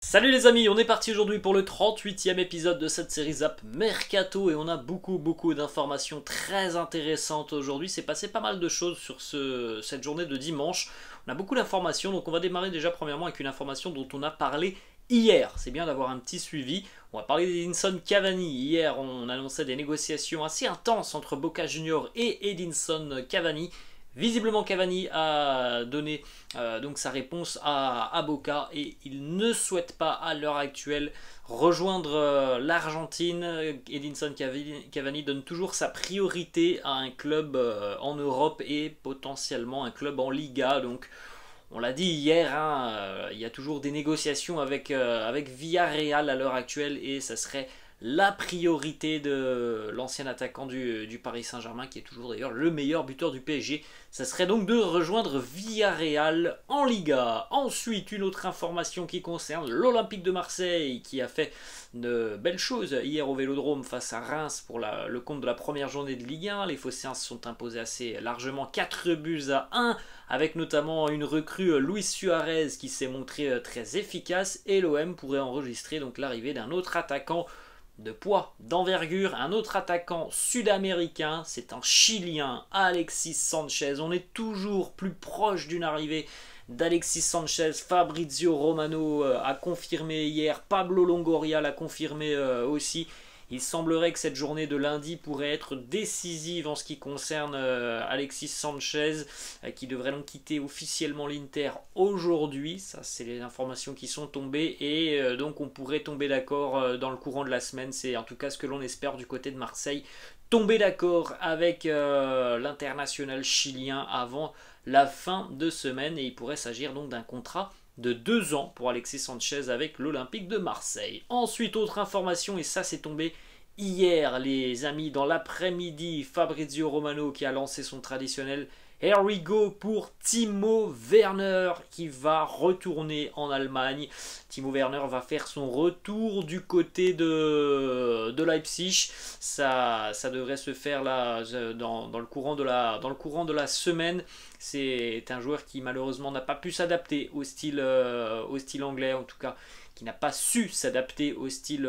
Salut les amis, on est parti aujourd'hui pour le 38e épisode de cette série Zap Mercato et on a beaucoup d'informations très intéressantes aujourd'hui. C'est passé pas mal de choses sur cette journée de dimanche. On a beaucoup d'informations, donc on va démarrer déjà premièrement avec une information dont on a parlé hier. C'est bien d'avoir un petit suivi. On va parler d'Edinson Cavani. Hier, on annonçait des négociations assez intenses entre Boca Juniors et Edinson Cavani. Visiblement Cavani a donné donc sa réponse à Boca et il ne souhaite pas à l'heure actuelle rejoindre l'Argentine. Edinson Cavani donne toujours sa priorité à un club en Europe et potentiellement un club en Liga. Donc on l'a dit hier, il y a toujours des négociations avec Villarreal à l'heure actuelle et ça serait la priorité de l'ancien attaquant du Paris Saint-Germain, qui est toujours d'ailleurs le meilleur buteur du PSG. Ça serait donc de rejoindre Villarreal en Liga. Ensuite, une autre information qui concerne l'Olympique de Marseille, qui a fait de belles choses hier au Vélodrome face à Reims pour le compte de la première journée de Ligue 1. Les Phocéens se sont imposés assez largement 4-1, avec notamment une recrue Luis Suarez qui s'est montré très efficace, et l'OM pourrait enregistrer donc l'arrivée d'un autre attaquant de poids, d'envergure, un autre attaquant sud-américain, c'est un Chilien, Alexis Sanchez. On est toujours plus proche d'une arrivée d'Alexis Sanchez. Fabrizio Romano a confirmé hier, Pablo Longoria l'a confirmé aussi. Il semblerait que cette journée de lundi pourrait être décisive en ce qui concerne Alexis Sanchez, qui devrait donc quitter officiellement l'Inter aujourd'hui. Ça, c'est les informations qui sont tombées, et donc on pourrait tomber d'accord dans le courant de la semaine. C'est en tout cas ce que l'on espère du côté de Marseille. Tomber d'accord avec l'international chilien avant la fin de semaine, et il pourrait s'agir donc d'un contrat de 2 ans pour Alexis Sanchez avec l'Olympique de Marseille. Ensuite, autre information, et ça c'est tombé hier les amis, dans l'après-midi, Fabrizio Romano qui a lancé son traditionnel Here we go pour Timo Werner qui va retourner en Allemagne. Timo Werner va faire son retour du côté de Leipzig. Ça devrait se faire là dans le courant de la semaine. C'est un joueur qui malheureusement n'a pas pu s'adapter au style anglais, en tout cas qui n'a pas su s'adapter au style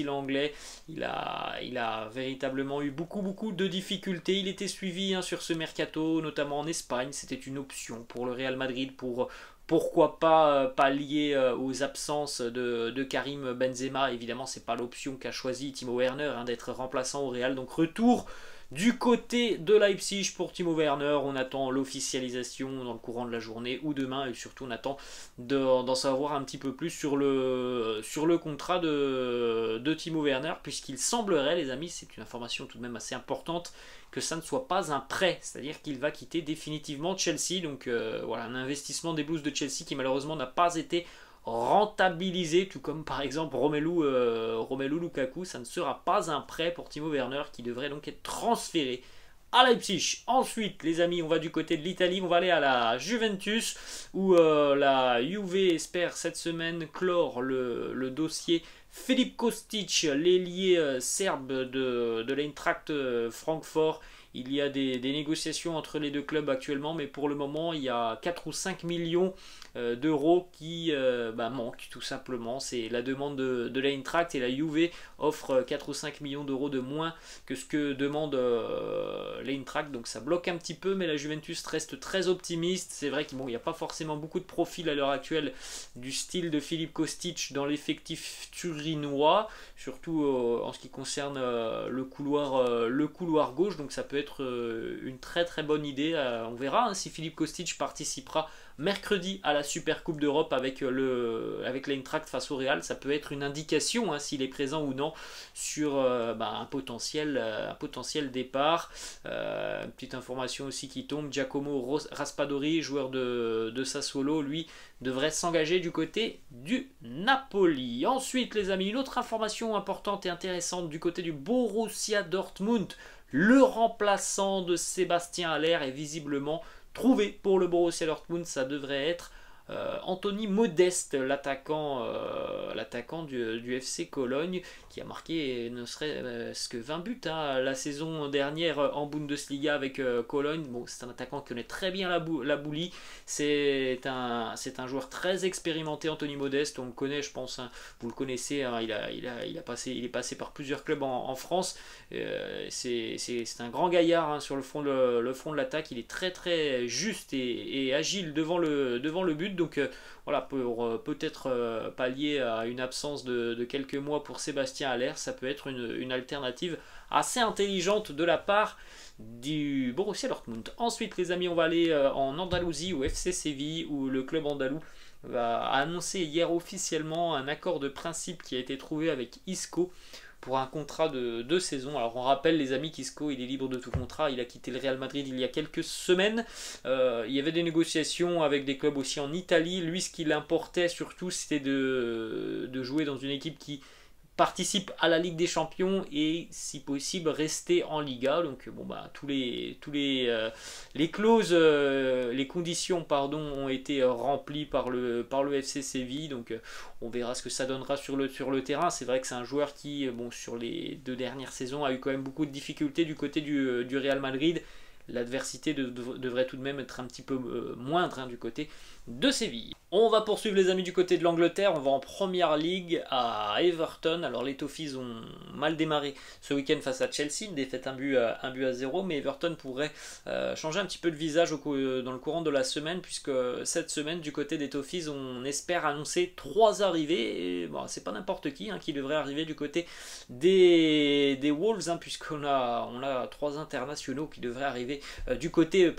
anglais. Il a véritablement eu beaucoup de difficultés. Il était suivi sur ce mercato, notamment en Espagne. C'était une option pour le Real Madrid, pourquoi pas pallier aux absences de Karim Benzema. Évidemment, c'est pas l'option qu'a choisi Timo Werner, d'être remplaçant au Real. Donc retour du côté de Leipzig pour Timo Werner. On attend l'officialisation dans le courant de la journée ou demain, et surtout on attend d'en savoir un petit peu plus sur le contrat de Timo Werner, puisqu'il semblerait, les amis, c'est une information tout de même assez importante, que ça ne soit pas un prêt, c'est-à-dire qu'il va quitter définitivement Chelsea. Donc voilà, un investissement des Blues de Chelsea qui malheureusement n'a pas été rentabilisé, tout comme par exemple Romelu Lukaku. Ça ne sera pas un prêt pour Timo Werner, qui devrait donc être transféré à Leipzig. Ensuite les amis, on va du côté de l'Italie, on va aller à la Juventus, où la Juve espère cette semaine clore le dossier Filip Kostic, l'ailier serbe de l'Eintracht Francfort. Il y a des négociations entre les deux clubs actuellement, mais pour le moment il y a 4 ou 5 millions d'euros qui manquent tout simplement. C'est la demande de l'Eintracht, et la Juve offre 4 ou 5 millions d'euros de moins que ce que demande l'Eintracht. Donc ça bloque un petit peu, mais la Juventus reste très optimiste. C'est vrai qu'il n'y a pas forcément beaucoup de profils à l'heure actuelle du style de Filip Kostic dans l'effectif turinois, surtout en ce qui concerne le couloir gauche. Donc ça peut être une très bonne idée. On verra si Filip Kostic participera mercredi à la Super Coupe d'Europe avec l'Eintracht face au Real. Ça peut être une indication s'il est présent ou non sur un potentiel départ. Petite information aussi qui tombe, Giacomo Raspadori, joueur de Sassuolo, lui devrait s'engager du côté du Napoli. Ensuite les amis, une autre information importante et intéressante du côté du Borussia Dortmund. Le remplaçant de Sébastien Haller est visiblement trouvé pour le Borussia Dortmund. Ça devrait être Anthony Modeste, l'attaquant du FC Cologne, qui a marqué ne serait-ce que 20 buts la saison dernière en Bundesliga avec Cologne. Bon, c'est un attaquant qui connaît très bien la boulie. C'est un joueur très expérimenté, Anthony Modeste. On le connaît, je pense. Hein, vous le connaissez. Hein, il est passé par plusieurs clubs en France. C'est un grand gaillard hein, sur le front de l'attaque. Il est très très juste et agile devant le but. Donc voilà, pour peut-être pallier à une absence de quelques mois pour Sébastien Haller, ça peut être une alternative assez intelligente de la part du Borussia Dortmund. Ensuite les amis, on va aller en Andalousie au FC Séville, où le club andalou a annoncé hier officiellement un accord de principe qui a été trouvé avec Isco pour un contrat de 2 saisons. Alors on rappelle les amis qu'Isco il est libre de tout contrat, il a quitté le Real Madrid il y a quelques semaines. Il y avait des négociations avec des clubs aussi en Italie. Lui, ce qui l'importait surtout, c'était de jouer dans une équipe qui participe à la Ligue des Champions et si possible rester en Liga. Donc bon bah les clauses, les conditions pardon ont été remplies par le FC Séville. Donc on verra ce que ça donnera sur le terrain. C'est vrai que c'est un joueur qui bon sur les 2 dernières saisons a eu quand même beaucoup de difficultés du côté du Real Madrid. L'adversité devrait tout de même être un petit peu moindre hein, du côté de Séville. On va poursuivre les amis du côté de l'Angleterre, on va en Première Ligue à Everton. Alors les Toffees ont mal démarré ce week-end face à Chelsea, une défaite 1 but à 0, mais Everton pourrait changer un petit peu de visage dans le courant de la semaine, puisque cette semaine du côté des Toffees on espère annoncer 3 arrivées, et bon, c'est pas n'importe qui devrait arriver du côté des Wolves, hein, puisqu'on a 3 internationaux qui devraient arriver du côté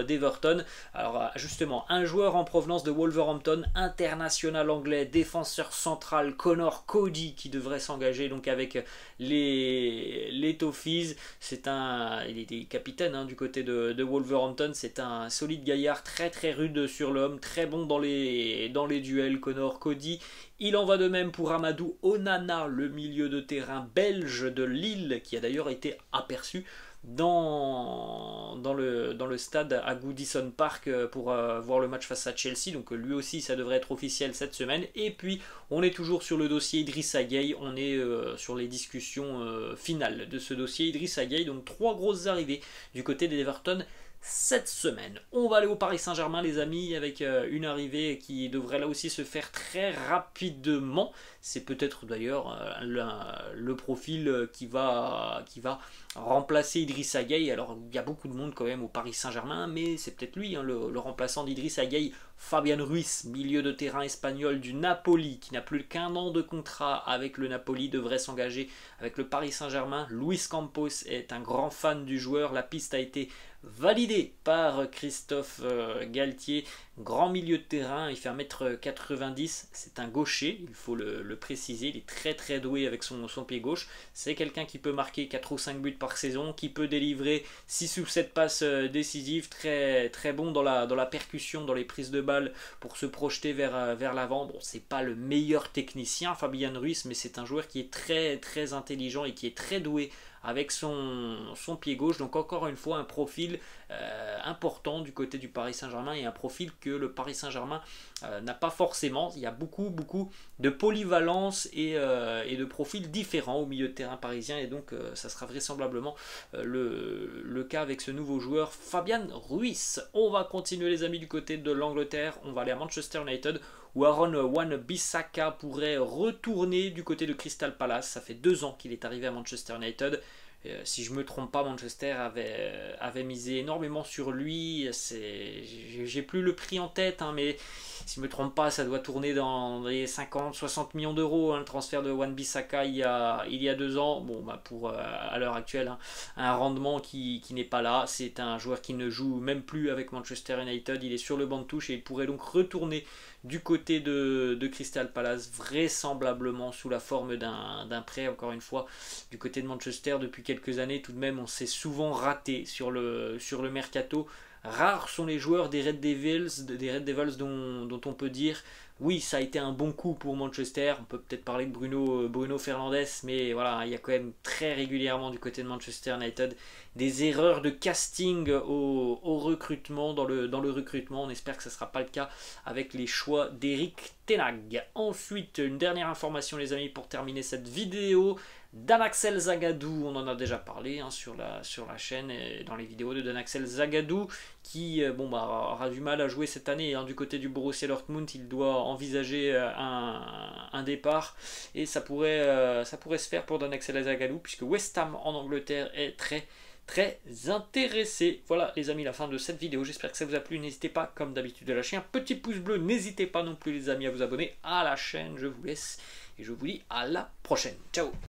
d'Everton. Alors justement, un joueur en provenance de Wolverhampton, international anglais, défenseur central, Connor Cody, qui devrait s'engager donc avec les Toffees. Il est capitaine hein, du côté de Wolverhampton. C'est un solide gaillard, très très rude sur l'homme, très bon dans les duels, Connor Cody. Il en va de même pour Amadou Onana, le milieu de terrain belge de Lille, qui a d'ailleurs été aperçu dans le stade à Goodison Park pour voir le match face à Chelsea. Donc lui aussi ça devrait être officiel cette semaine. Et puis on est toujours sur le dossier Idrissa Gueye, on est sur les discussions finales de ce dossier Idrissa Gueye. Donc 3 grosses arrivées du côté des Everton cette semaine. On va aller au Paris Saint-Germain les amis, avec une arrivée qui devrait là aussi se faire très rapidement. C'est peut-être d'ailleurs le profil qui va remplacer Idrissa Gueye. Alors il y a beaucoup de monde quand même au Paris Saint-Germain, mais c'est peut-être lui hein, le remplaçant d'Idrissa Gueye. Fabian Ruiz, milieu de terrain espagnol du Napoli, qui n'a plus qu'1 an de contrat avec le Napoli, devrait s'engager avec le Paris Saint-Germain. Luis Campos est un grand fan du joueur. La piste a été validée par Christophe Galtier. Grand milieu de terrain, il fait 1m90, c'est un gaucher, il faut le préciser. Il est très très doué avec son pied gauche. C'est quelqu'un qui peut marquer 4 ou 5 buts par saison, qui peut délivrer 6 ou 7 passes décisives, très très bon dans la percussion, dans les prises de balle pour se projeter vers l'avant. Bon, c'est pas le meilleur technicien Fabian Ruiz, mais c'est un joueur qui est très très intelligent et qui est très doué avec son pied gauche. Donc encore une fois un profil important du côté du Paris Saint-Germain, et un profil que le Paris Saint-Germain n'a pas forcément. Il y a beaucoup de polyvalence et de profils différents au milieu de terrain parisien, et donc ça sera vraisemblablement le cas avec ce nouveau joueur Fabian Ruiz. On va continuer les amis du côté de l'Angleterre, on va aller à Manchester United, où Aaron Wan-Bissaka pourrait retourner du côté de Crystal Palace. Ça fait 2 ans qu'il est arrivé à Manchester United. Si je ne me trompe pas, Manchester avait misé énormément sur lui. J'ai plus le prix en tête, hein, mais si je ne me trompe pas, ça doit tourner dans les 50-60 millions d'euros, hein, le transfert de Wan-Bissaka il y a 2 ans. Bon, bah pour à l'heure actuelle, hein, un rendement qui n'est pas là. C'est un joueur qui ne joue même plus avec Manchester United. Il est sur le banc de touche et il pourrait donc retourner du côté de Crystal Palace, vraisemblablement sous la forme d'un prêt. Encore une fois, du côté de Manchester, depuis quelques années tout de même, on s'est souvent raté sur le mercato. Rares sont les joueurs des Red Devils dont on peut dire oui, ça a été un bon coup pour Manchester. On peut peut-être parler de Bruno Fernandes, mais voilà, il y a quand même très régulièrement du côté de Manchester United des erreurs de casting au recrutement, dans le recrutement. On espère que ce ne sera pas le cas avec les choix d'Eric Ten Hag. Ensuite, une dernière information les amis pour terminer cette vidéo. Dan Axel Zagadou, on en a déjà parlé hein, sur la chaîne et dans les vidéos de Dan Axel Zagadou qui aura du mal à jouer cette année hein, du côté du Borussia Dortmund. Il doit envisager un départ et ça pourrait se faire pour Dan Axel Zagadou puisque West Ham en Angleterre est très intéressé. Voilà les amis, la fin de cette vidéo, j'espère que ça vous a plu. N'hésitez pas comme d'habitude à lâcher un petit pouce bleu, n'hésitez pas non plus les amis à vous abonner à la chaîne. Je vous laisse et je vous dis à la prochaine, ciao.